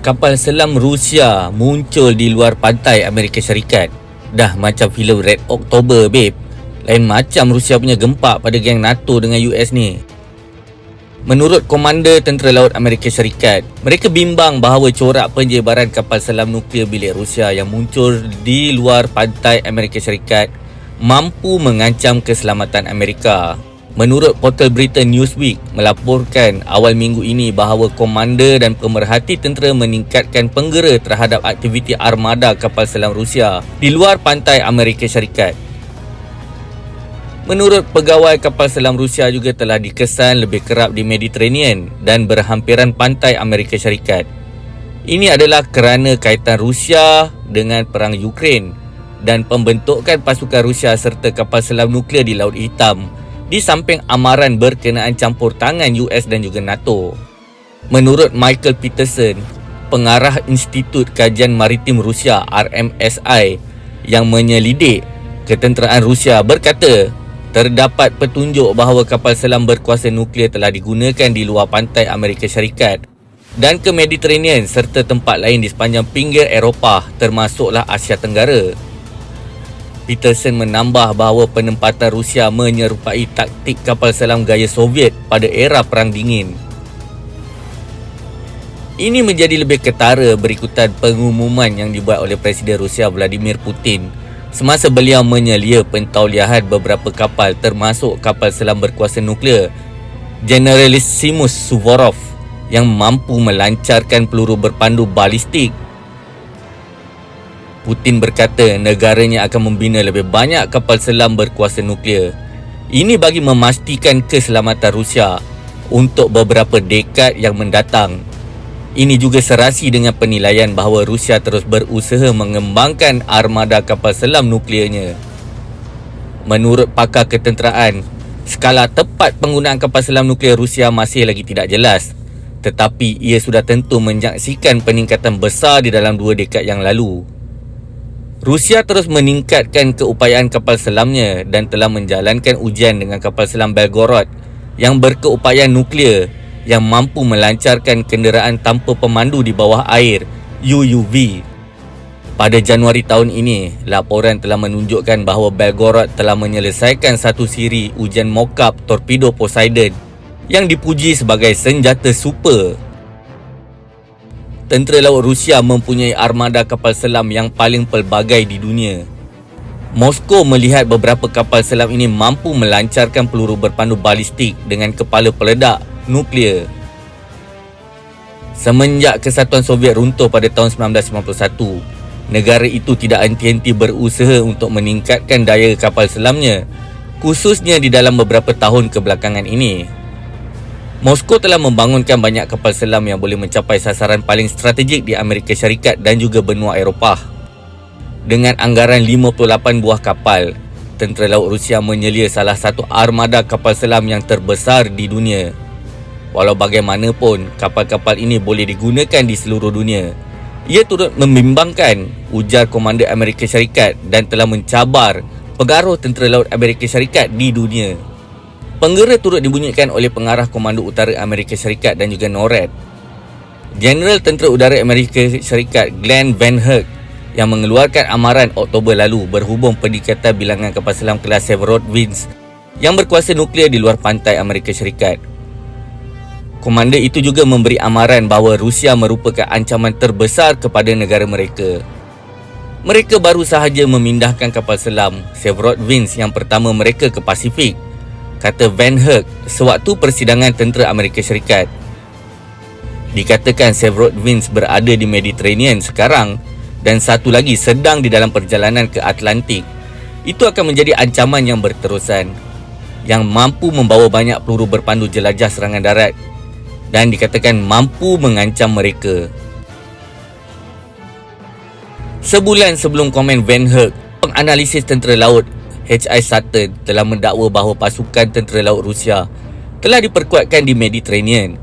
Kapal selam Rusia muncul di luar pantai Amerika Syarikat. Dah macam filem Red October, babe. Lain macam Rusia punya gempak pada geng NATO dengan US ni. Menurut Komander Tentera Laut Amerika Syarikat, mereka bimbang bahawa corak penjebaran kapal selam nuklear bilik Rusia yang muncul di luar pantai Amerika Syarikat mampu mengancam keselamatan Amerika. Menurut portal berita Newsweek melaporkan awal minggu ini bahawa komander dan pemerhati tentera meningkatkan penggera terhadap aktiviti armada kapal selam Rusia di luar pantai Amerika Syarikat. Menurut pegawai, kapal selam Rusia juga telah dikesan lebih kerap di Mediterranean dan berhampiran pantai Amerika Syarikat. Ini adalah kerana kaitan Rusia dengan perang Ukraine dan pembentukan pasukan Rusia serta kapal selam nuklear di Laut Hitam di samping amaran berkenaan campur tangan US dan juga NATO. Menurut Michael Peterson, pengarah Institut Kajian Maritim Rusia RMSI yang menyelidik ketenteraan Rusia berkata, terdapat petunjuk bahawa kapal selam berkuasa nuklear telah digunakan di luar pantai Amerika Syarikat dan ke Mediterranean serta tempat lain di sepanjang pinggir Eropah termasuklah Asia Tenggara. Peterson menambah bahawa penempatan Rusia menyerupai taktik kapal selam gaya Soviet pada era Perang Dingin. Ini menjadi lebih ketara berikutan pengumuman yang dibuat oleh Presiden Rusia Vladimir Putin semasa beliau menyelia pentauliahan beberapa kapal termasuk kapal selam berkuasa nuklear Generalissimus Suvorov yang mampu melancarkan peluru berpandu balistik. Putin berkata negaranya akan membina lebih banyak kapal selam berkuasa nuklear. Ini bagi memastikan keselamatan Rusia untuk beberapa dekad yang mendatang. Ini juga serasi dengan penilaian bahawa Rusia terus berusaha mengembangkan armada kapal selam nuklearnya. Menurut pakar ketenteraan, skala tepat penggunaan kapal selam nuklear Rusia masih lagi tidak jelas. Tetapi ia sudah tentu menyaksikan peningkatan besar di dalam 2 dekad yang lalu. Rusia terus meningkatkan keupayaan kapal selamnya dan telah menjalankan ujian dengan kapal selam Belgorod yang berkeupayaan nuklear yang mampu melancarkan kenderaan tanpa pemandu di bawah air UUV. Pada Januari tahun ini, laporan telah menunjukkan bahawa Belgorod telah menyelesaikan satu siri ujian mock-up torpedo Poseidon yang dipuji sebagai senjata super. Tentera Laut Rusia mempunyai armada kapal selam yang paling pelbagai di dunia. Moskow melihat beberapa kapal selam ini mampu melancarkan peluru berpandu balistik dengan kepala peledak nuklear. Semenjak Kesatuan Soviet runtuh pada tahun 1951, negara itu tidak henti-henti berusaha untuk meningkatkan daya kapal selamnya, khususnya di dalam beberapa tahun kebelakangan ini. Moskow telah membangunkan banyak kapal selam yang boleh mencapai sasaran paling strategik di Amerika Syarikat dan juga benua Eropah. Dengan anggaran 58 buah kapal, Tentera Laut Rusia menyelia salah satu armada kapal selam yang terbesar di dunia. Walau bagaimanapun, kapal-kapal ini boleh digunakan di seluruh dunia. Ia turut membimbangkan, ujar Komander Amerika Syarikat, dan telah mencabar pengaruh Tentera Laut Amerika Syarikat di dunia. Penggera turut dibunyikan oleh pengarah Komando Utara Amerika Syarikat dan juga NORAD. Jeneral Tentera Udara Amerika Syarikat Glenn Van Herk yang mengeluarkan amaran Oktober lalu berhubung peningkatan bilangan kapal selam kelas Severod Vince yang berkuasa nuklear di luar pantai Amerika Syarikat. Komander itu juga memberi amaran bahawa Rusia merupakan ancaman terbesar kepada negara mereka. Mereka baru sahaja memindahkan kapal selam Severod Vince yang pertama mereka ke Pasifik, kata Van Herk sewaktu persidangan tentera Amerika Syarikat. Dikatakan Severod Vince berada di Mediterranean sekarang dan satu lagi sedang di dalam perjalanan ke Atlantik. Itu akan menjadi ancaman yang berterusan yang mampu membawa banyak peluru berpandu jelajah serangan darat dan dikatakan mampu mengancam mereka. Sebulan sebelum komen Van Herk, penganalisis tentera laut H.I. Sutton telah mendakwa bahawa pasukan tentera laut Rusia telah diperkuatkan di Mediterranean.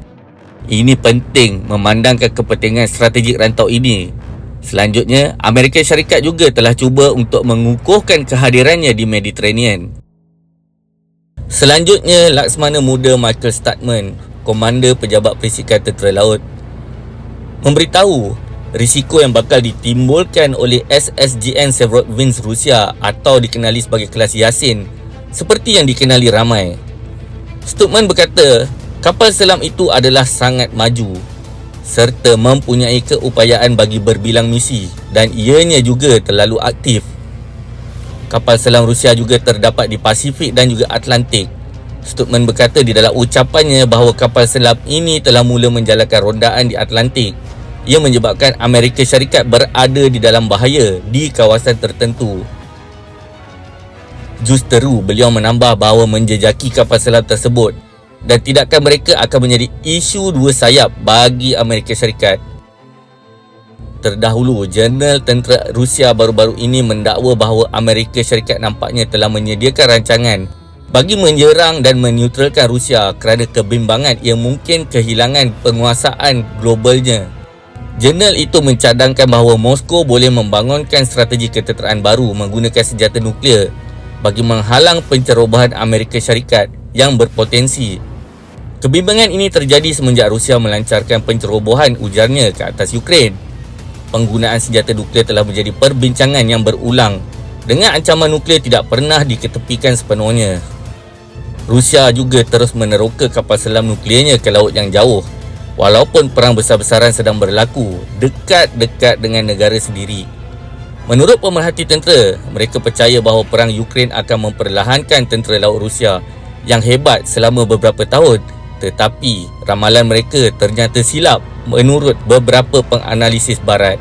Ini penting memandangkan kepentingan strategik rantau ini. Selanjutnya, Amerika Syarikat juga telah cuba untuk mengukuhkan kehadirannya di Mediterranean. Selanjutnya, Laksmana Muda Michael Stadtman, Komander Pejabat Fizikal Tentera Laut. memberitahu risiko yang bakal ditimbulkan oleh SSGN Severodvinsk Rusia atau dikenali sebagai kelas Yasin seperti yang dikenali ramai. Stuckmann berkata, kapal selam itu adalah sangat maju serta mempunyai keupayaan bagi berbilang misi dan ianya juga terlalu aktif. Kapal selam Rusia juga terdapat di Pasifik dan juga Atlantik. Stuckmann berkata di dalam ucapannya bahawa kapal selam ini telah mula menjalankan rondaan di Atlantik. Ia menyebabkan Amerika Syarikat berada di dalam bahaya di kawasan tertentu. Justeru beliau menambah bahawa menjejaki kapal selam tersebut dan tindakan mereka akan menjadi isu dua sayap bagi Amerika Syarikat. Terdahulu, Jurnal Tentera Rusia baru-baru ini mendakwa bahawa Amerika Syarikat nampaknya telah menyediakan rancangan bagi menyerang dan menetralkan Rusia kerana kebimbangan yang mungkin kehilangan penguasaan globalnya. Jurnal itu mencadangkan bahawa Moskow boleh membangunkan strategi ketenteraan baru menggunakan senjata nuklear bagi menghalang pencerobohan Amerika Syarikat yang berpotensi. Kebimbangan ini terjadi semenjak Rusia melancarkan pencerobohan ujarnya ke atas Ukraine. Penggunaan senjata nuklear telah menjadi perbincangan yang berulang dengan ancaman nuklear tidak pernah diketepikan sepenuhnya. Rusia juga terus meneroka kapal selam nuklearnya ke laut yang jauh walaupun perang besar-besaran sedang berlaku dekat-dekat dengan negara sendiri. Menurut pemerhati tentera, mereka percaya bahawa perang Ukraine akan memperlahankan tentera laut Rusia yang hebat selama beberapa tahun, tetapi ramalan mereka ternyata silap menurut beberapa penganalisis barat.